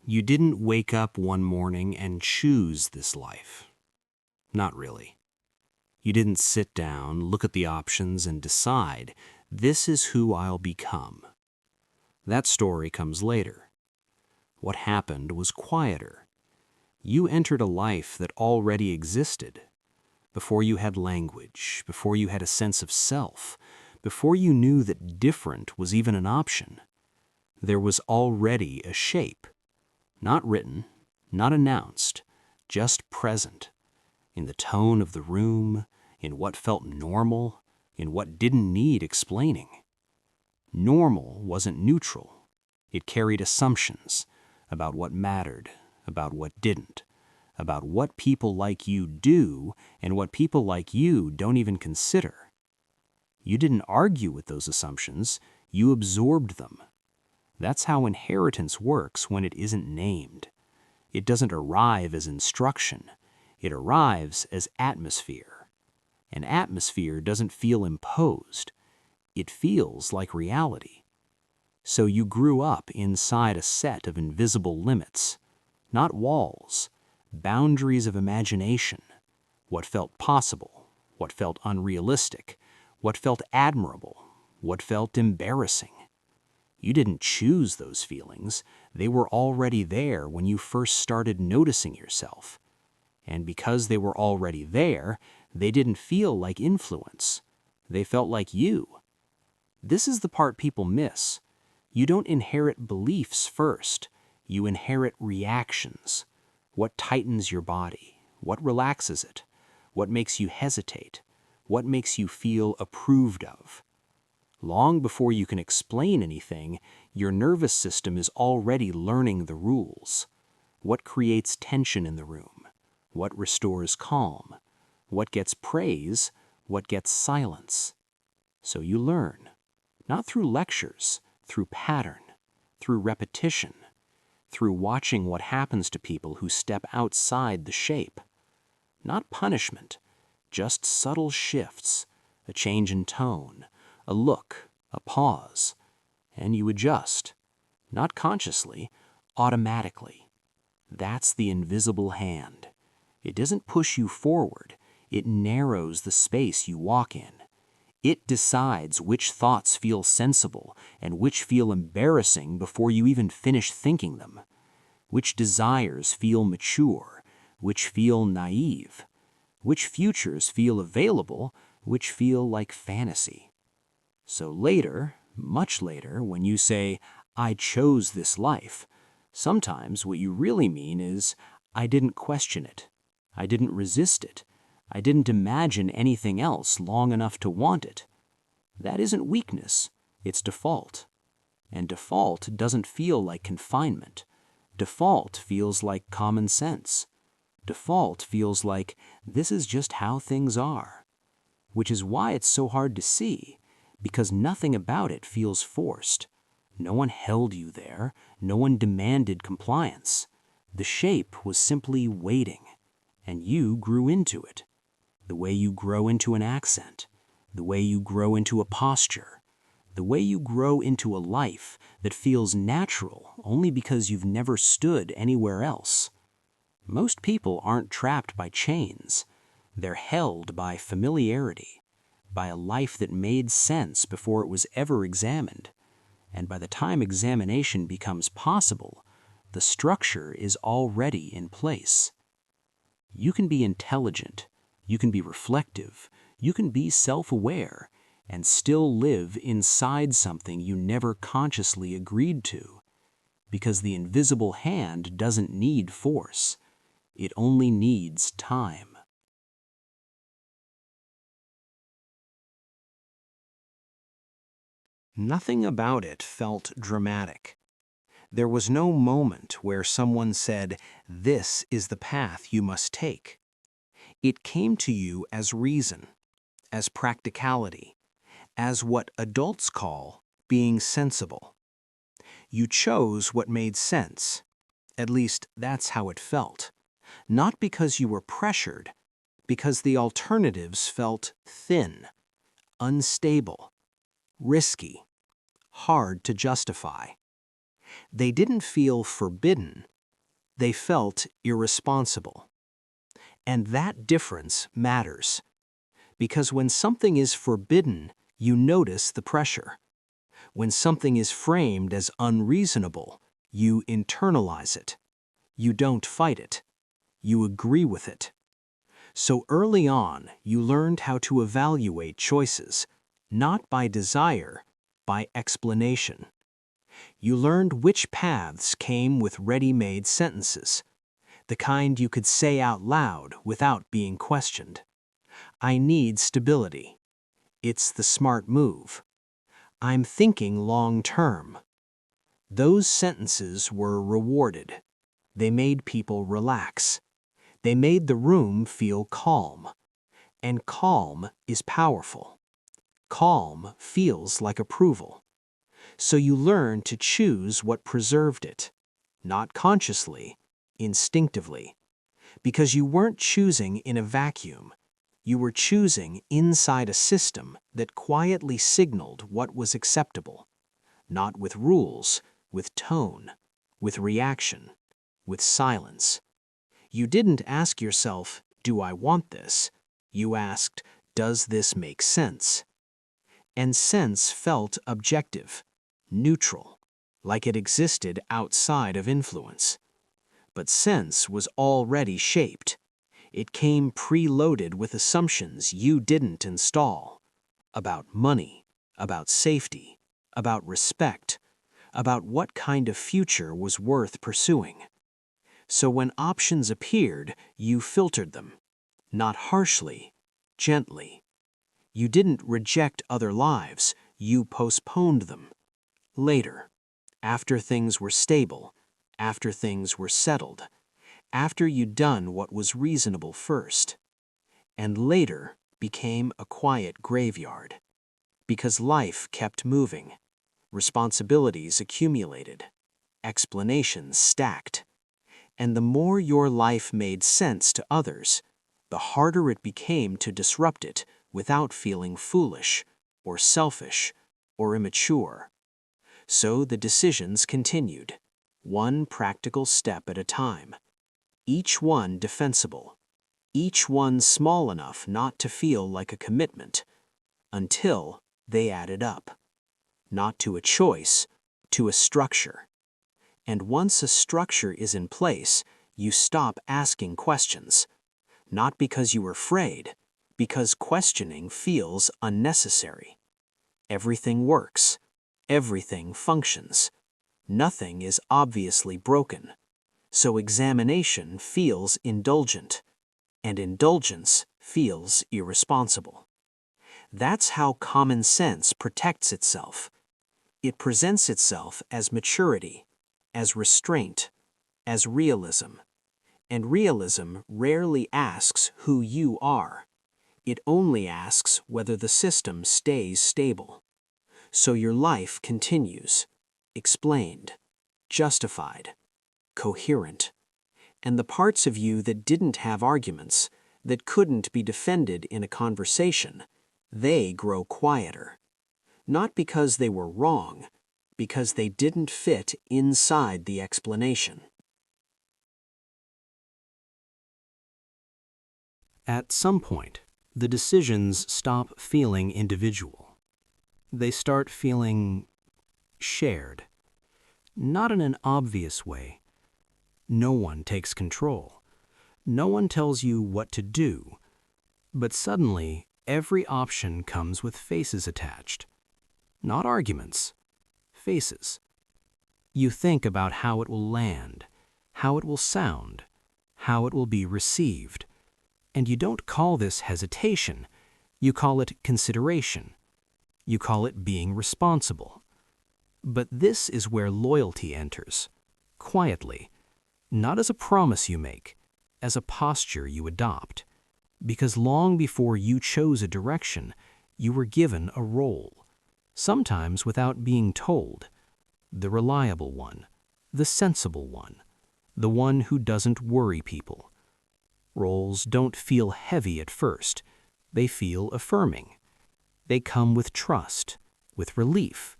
You didn't wake up one morning and choose this life. Not really. You didn't sit down, look at the options, and decide, this is who I'll become. That story comes later. What happened was quieter. You entered a life that already existed. Before you had language, before you had a sense of self, before you knew that different was even an option, there was already a shape. Not written, not announced, just present, in the tone of the room, in what felt normal, in what didn't need explaining. Normal wasn't neutral. It carried assumptions about what mattered, about what didn't, about what people like you do and what people like you don't even consider. You didn't argue with those assumptions, you absorbed them. That's how inheritance works when it isn't named. It doesn't arrive as instruction. It arrives as atmosphere. An atmosphere doesn't feel imposed. It feels like reality. So you grew up inside a set of invisible limits, not walls, boundaries of imagination, what felt possible, what felt unrealistic, what felt admirable, what felt embarrassing. You didn't choose those feelings. They were already there when you first started noticing yourself. And because they were already there, they didn't feel like influence. They felt like you. This is the part people miss. You don't inherit beliefs first. You inherit reactions. What tightens your body? What relaxes it? What makes you hesitate? What makes you feel approved of? Long before you can explain anything, your nervous system is already learning the rules. What creates tension in the room? What restores calm? What gets praise? What gets silence? So you learn, not through lectures, through pattern, through repetition, through watching what happens to people who step outside the shape. Not punishment, just subtle shifts, a change in tone, a look, a pause, and you adjust, not consciously, automatically. That's the invisible hand. It doesn't push you forward. It narrows the space you walk in. It decides which thoughts feel sensible and which feel embarrassing before you even finish thinking them, which desires feel mature, which feel naive, which futures feel available, which feel like fantasy. So later, much later, when you say, I chose this life, sometimes what you really mean is, I didn't question it. I didn't resist it. I didn't imagine anything else long enough to want it. That isn't weakness, it's default. And default doesn't feel like confinement. Default feels like common sense. Default feels like this is just how things are. Which is why it's so hard to see, because nothing about it feels forced. No one held you there. No one demanded compliance. The shape was simply waiting, and you grew into it. The way you grow into an accent, the way you grow into a posture, the way you grow into a life that feels natural only because you've never stood anywhere else. Most people aren't trapped by chains. They're held by familiarity, by a life that made sense before it was ever examined. And by the time examination becomes possible, the structure is already in place. You can be intelligent, you can be reflective, you can be self-aware, and still live inside something you never consciously agreed to. Because the invisible hand doesn't need force. It only needs time. Nothing about it felt dramatic. There was no moment where someone said, this is the path you must take. It came to you as reason, as practicality, as what adults call being sensible. You chose what made sense. At least that's how it felt. Not because you were pressured, because the alternatives felt thin, unstable, risky, hard to justify. They didn't feel forbidden, They felt irresponsible. And that difference matters. Because when something is forbidden, you notice the pressure. When something is framed as unreasonable, you internalize it. You don't fight it. You agree with it. So early on, you learned how to evaluate choices, not by desire, by explanation. You learned which paths came with ready-made sentences, the kind you could say out loud without being questioned. I need stability. It's the smart move. I'm thinking long-term. Those sentences were rewarded. They made people relax. They made the room feel calm. And calm is powerful. Calm feels like approval. So you learn to choose what preserved it, not consciously, instinctively. Because you weren't choosing in a vacuum. You were choosing inside a system that quietly signaled what was acceptable. Not with rules, with tone, with reaction, with silence. You didn't ask yourself, do I want this? You asked, does this make sense? And sense felt objective, neutral, like it existed outside of influence. But sense was already shaped. It came preloaded with assumptions you didn't install. About money, about safety, about respect, about what kind of future was worth pursuing. So when options appeared, you filtered them. Not harshly, gently. You didn't reject other lives, you postponed them. Later, after things were stable, after things were settled, after you'd done what was reasonable first. And later became a quiet graveyard. Because life kept moving, responsibilities accumulated, explanations stacked. And the more your life made sense to others, the harder it became to disrupt it without feeling foolish, or selfish, or immature. So the decisions continued, one practical step at a time, each one defensible, each one small enough not to feel like a commitment, until they added up. Not to a choice, to a structure. And once a structure is in place, you stop asking questions. Not because you were afraid, because questioning feels unnecessary. Everything works. Everything functions. Nothing is obviously broken. So examination feels indulgent, and indulgence feels irresponsible. That's how common sense protects itself. It presents itself as maturity, as restraint, as realism. And realism rarely asks who you are. It only asks whether the system stays stable. So your life continues, explained, justified, coherent. And the parts of you that didn't have arguments, that couldn't be defended in a conversation, they grow quieter. Not because they were wrong, because they didn't fit inside the explanation. At some point, the decisions stop feeling individual. They start feeling shared. Not in an obvious way. No one takes control. No one tells you what to do. But suddenly, every option comes with faces attached. Not arguments, faces. You think about how it will land, how it will sound, how it will be received. And you don't call this hesitation. You call it consideration. You call it being responsible. But this is where loyalty enters, quietly, not as a promise you make, as a posture you adopt. Because long before you chose a direction, you were given a role, sometimes without being told. The reliable one, the sensible one, the one who doesn't worry people. Roles don't feel heavy at first. They feel affirming. They come with trust, with relief,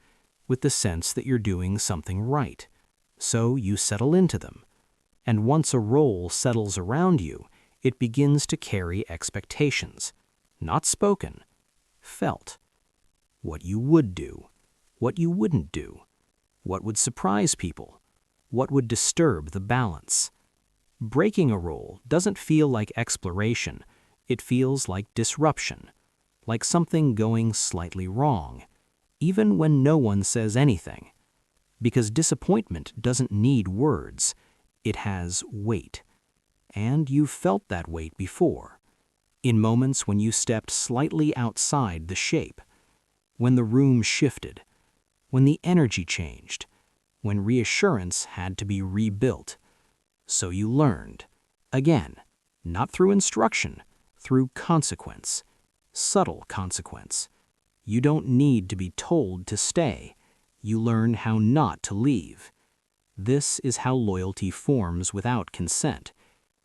with the sense that you're doing something right. So you settle into them. And once a role settles around you, it begins to carry expectations, not spoken, felt. What you would do, what you wouldn't do, what would surprise people, what would disturb the balance. Breaking a role doesn't feel like exploration, it feels like disruption, like something going slightly wrong, even when no one says anything. Because disappointment doesn't need words, it has weight. And you've felt that weight before, in moments when you stepped slightly outside the shape, when the room shifted, when the energy changed, when reassurance had to be rebuilt. So you learned, again, not through instruction, through consequence, subtle consequence. You don't need to be told to stay. You learn how not to leave. This is how loyalty forms without consent,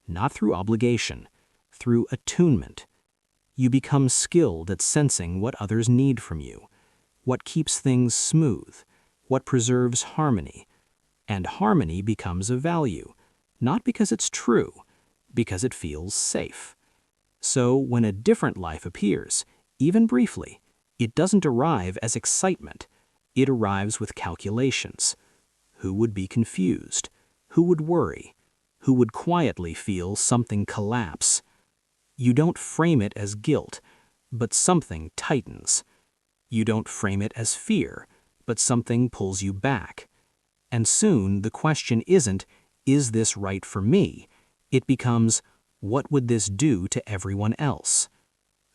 not through obligation, through attunement. You become skilled at sensing what others need from you, what keeps things smooth, what preserves harmony. And harmony becomes a value, not because it's true, because it feels safe. So when a different life appears, even briefly, it doesn't arrive as excitement. It arrives with calculations. Who would be confused? Who would worry? Who would quietly feel something collapse? You don't frame it as guilt, but something tightens. You don't frame it as fear, but something pulls you back. And soon the question isn't, is this right for me? It becomes, what would this do to everyone else?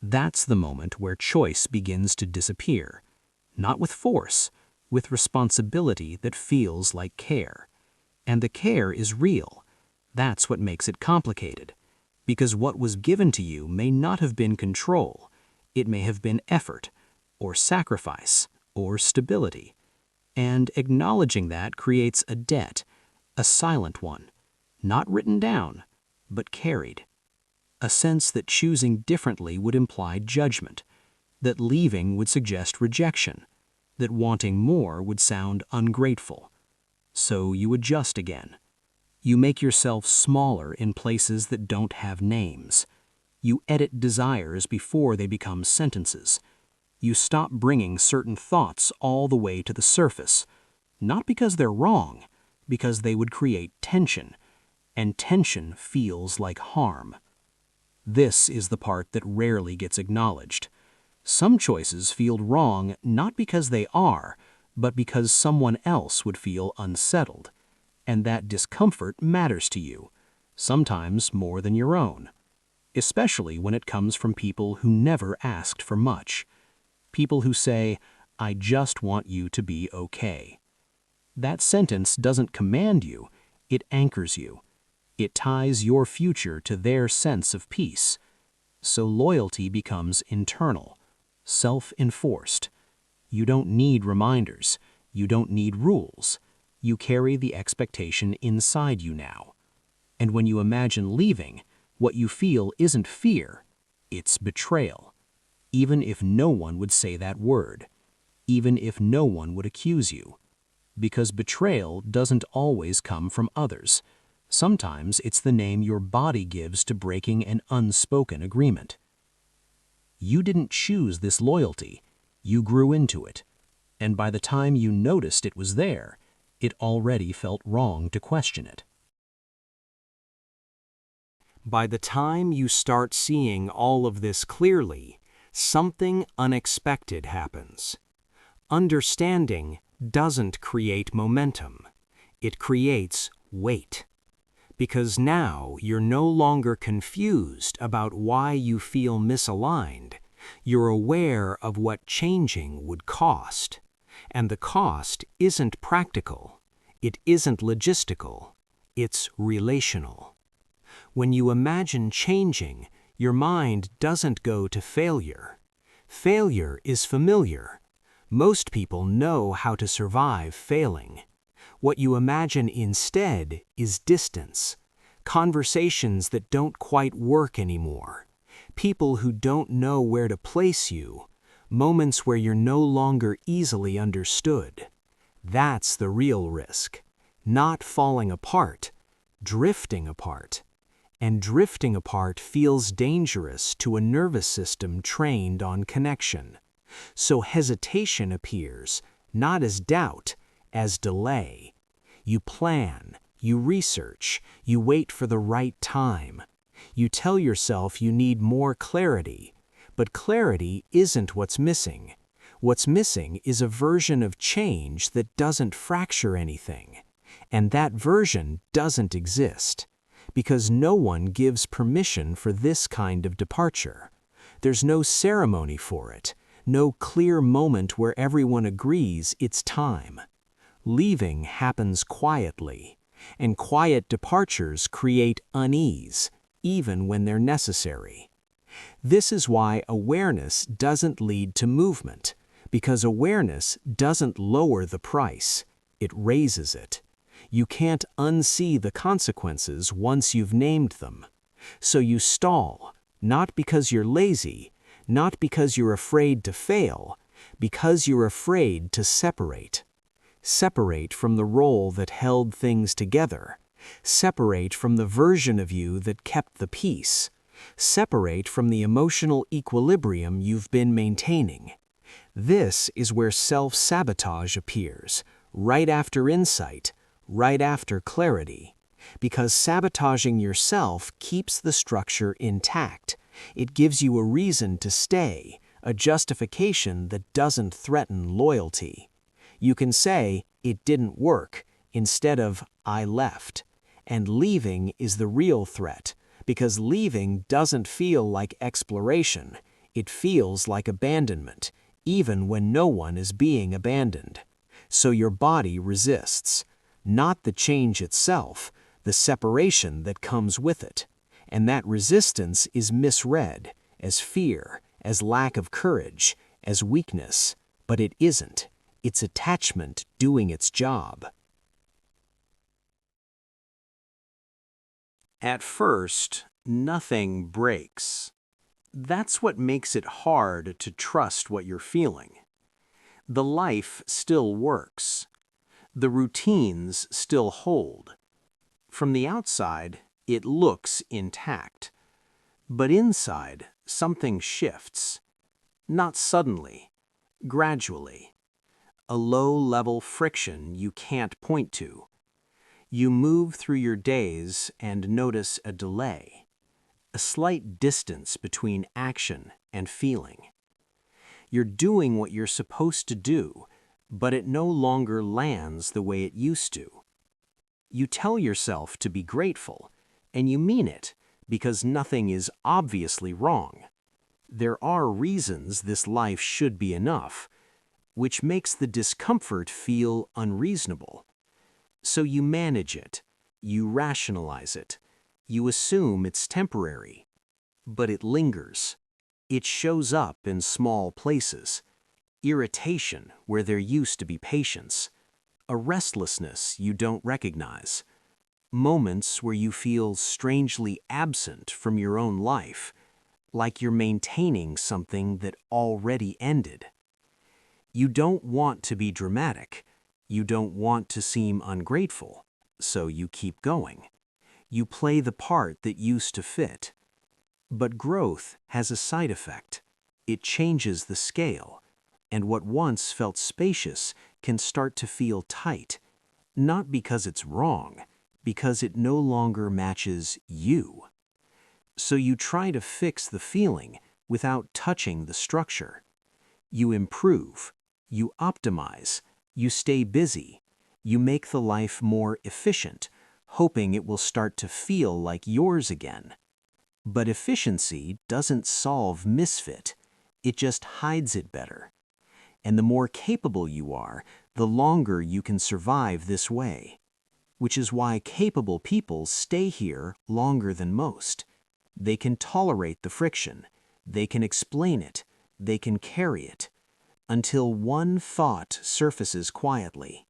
That's the moment where choice begins to disappear. Not with force, with responsibility that feels like care. And the care is real. That's what makes it complicated. Because what was given to you may not have been control. It may have been effort, or sacrifice, or stability. And acknowledging that creates a debt, a silent one, not written down, but carried. A sense that choosing differently would imply judgment, that leaving would suggest rejection, that wanting more would sound ungrateful. So you adjust again. You make yourself smaller in places that don't have names. You edit desires before they become sentences. You stop bringing certain thoughts all the way to the surface, not because they're wrong, because they would create tension, and tension feels like harm. This is the part that rarely gets acknowledged. Some choices feel wrong not because they are, but because someone else would feel unsettled. And that discomfort matters to you, sometimes more than your own. Especially when it comes from people who never asked for much. People who say, I just want you to be okay. That sentence doesn't command you, it anchors you. It ties your future to their sense of peace. So loyalty becomes internal, self-enforced. You don't need reminders. You don't need rules. You carry the expectation inside you now. And when you imagine leaving, what you feel isn't fear, it's betrayal. Even if no one would say that word. Even if no one would accuse you. Because betrayal doesn't always come from others. Sometimes it's the name your body gives to breaking an unspoken agreement. You didn't choose this loyalty. You grew into it. And by the time you noticed it was there, it already felt wrong to question it. By the time you start seeing all of this clearly, something unexpected happens. Understanding doesn't create momentum. It creates weight. Because now you're no longer confused about why you feel misaligned. You're aware of what changing would cost. And the cost isn't practical. It isn't logistical. It's relational. When you imagine changing, your mind doesn't go to failure. Failure is familiar. Most people know how to survive failing. What you imagine instead is distance, conversations that don't quite work anymore, people who don't know where to place you, moments where you're no longer easily understood. That's the real risk. Not falling apart, drifting apart. And drifting apart feels dangerous to a nervous system trained on connection. So hesitation appears, not as doubt, as delay. You plan, you research, you wait for the right time. You tell yourself you need more clarity, but clarity isn't what's missing. What's missing is a version of change that doesn't fracture anything. And that version doesn't exist, because no one gives permission for this kind of departure. There's no ceremony for it, no clear moment where everyone agrees it's time. Leaving happens quietly, and quiet departures create unease, even when they're necessary. This is why awareness doesn't lead to movement, because awareness doesn't lower the price, it raises it. You can't unsee the consequences once you've named them. So you stall, not because you're lazy, not because you're afraid to fail, because you're afraid to separate. Separate from the role that held things together. Separate from the version of you that kept the peace. Separate from the emotional equilibrium you've been maintaining. This is where self-sabotage appears, right after insight, right after clarity. Because sabotaging yourself keeps the structure intact. It gives you a reason to stay, a justification that doesn't threaten loyalty. You can say, "It didn't work," instead of, "I left." And leaving is the real threat, because leaving doesn't feel like exploration. It feels like abandonment, even when no one is being abandoned. So your body resists. Not the change itself, the separation that comes with it. And that resistance is misread as fear, as lack of courage, as weakness. But it isn't. It's attachment doing its job. At first, nothing breaks. That's what makes it hard to trust what you're feeling. The life still works. The routines still hold. From the outside, it looks intact. But inside, something shifts. Not suddenly, gradually. A low-level friction you can't point to. You move through your days and notice a delay, a slight distance between action and feeling. You're doing what you're supposed to do, but it no longer lands the way it used to. You tell yourself to be grateful, and you mean it, because nothing is obviously wrong. There are reasons this life should be enough, which makes the discomfort feel unreasonable. So you manage it, you rationalize it, you assume it's temporary. But it lingers. It shows up in small places. Irritation where there used to be patience. A restlessness you don't recognize. Moments where you feel strangely absent from your own life, like you're maintaining something that already ended. You don't want to be dramatic. You don't want to seem ungrateful, so you keep going. You play the part that used to fit. But growth has a side effect. It changes the scale, and what once felt spacious can start to feel tight, not because it's wrong, because it no longer matches you. So you try to fix the feeling without touching the structure. You improve. You optimize, you stay busy, you make the life more efficient, hoping it will start to feel like yours again. But efficiency doesn't solve misfit, it just hides it better. And the more capable you are, the longer you can survive this way. Which is why capable people stay here longer than most. They can tolerate the friction, they can explain it, they can carry it. Until one thought surfaces quietly.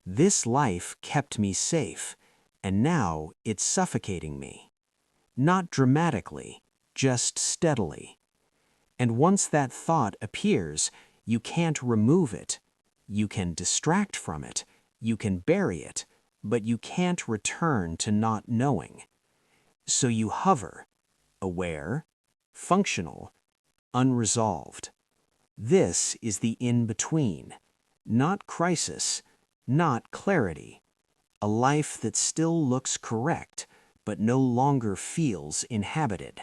This life kept me safe, and now it's suffocating me. Not dramatically, just steadily. And once that thought appears, you can't remove it. You can distract from it, you can bury it, but you can't return to not knowing. So you hover, aware, functional, unresolved. This is the in-between, not crisis, not clarity. A life that still looks correct, but no longer feels inhabited.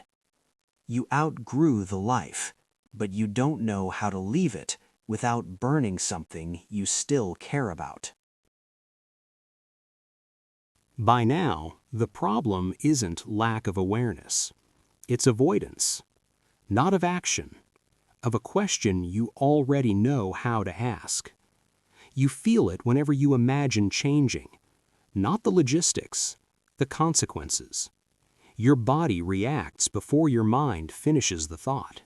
You outgrew the life, but you don't know how to leave it without burning something you still care about. By now, the problem isn't lack of awareness. It's avoidance, not of action, of a question you already know how to ask. You feel it whenever you imagine changing, not the logistics, the consequences. Your body reacts before your mind finishes the thought.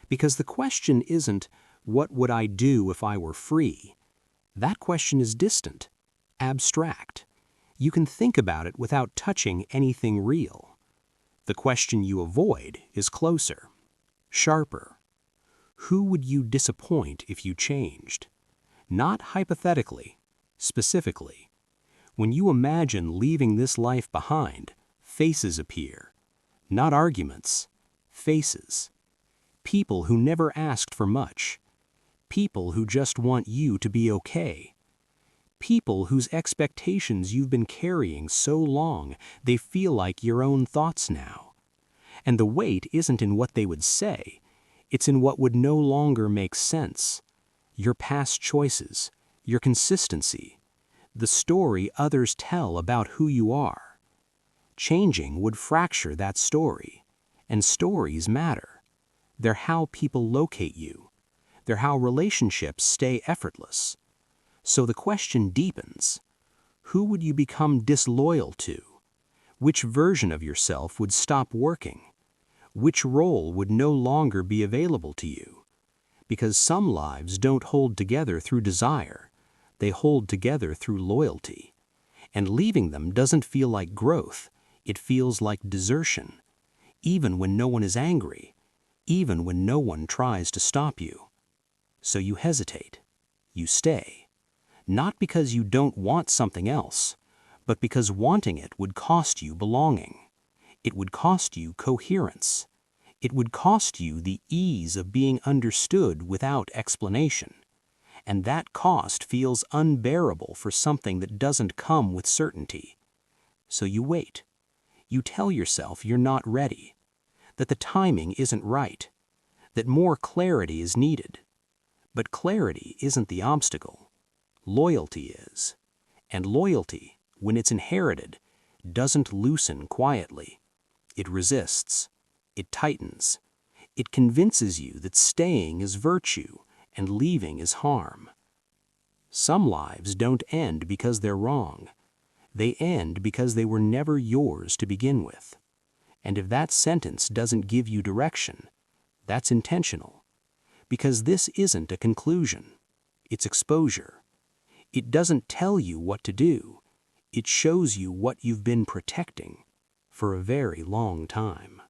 Because the question isn't, what would I do if I were free? That question is distant, abstract. You can think about it without touching anything real. The question you avoid is closer, sharper. Who would you disappoint if you changed? Not hypothetically, specifically. When you imagine leaving this life behind, faces appear. Not arguments, faces. People who never asked for much. People who just want you to be okay. People whose expectations you've been carrying so long they feel like your own thoughts now. And the weight isn't in what they would say, it's in what would no longer make sense. Your past choices, your consistency, the story others tell about who you are. Changing would fracture that story, and stories matter. They're how people locate you. They're how relationships stay effortless. So the question deepens. Who would you become disloyal to? Which version of yourself would stop working? Which role would no longer be available to you? Because some lives don't hold together through desire. They hold together through loyalty. And leaving them doesn't feel like growth. It feels like desertion. Even when no one is angry. Even when no one tries to stop you. So you hesitate. You stay. Not because you don't want something else, but because wanting it would cost you belonging. It would cost you coherence. It would cost you the ease of being understood without explanation. And that cost feels unbearable for something that doesn't come with certainty. So you wait. You tell yourself you're not ready, that the timing isn't right, that more clarity is needed. But clarity isn't the obstacle. Loyalty is. And loyalty, when it's inherited, doesn't loosen quietly. It resists. It tightens. It convinces you that staying is virtue and leaving is harm. Some lives don't end because they're wrong. They end because they were never yours to begin with. And if that sentence doesn't give you direction, that's intentional. Because this isn't a conclusion. It's exposure. It doesn't tell you what to do. It shows you what you've been protecting for a very long time.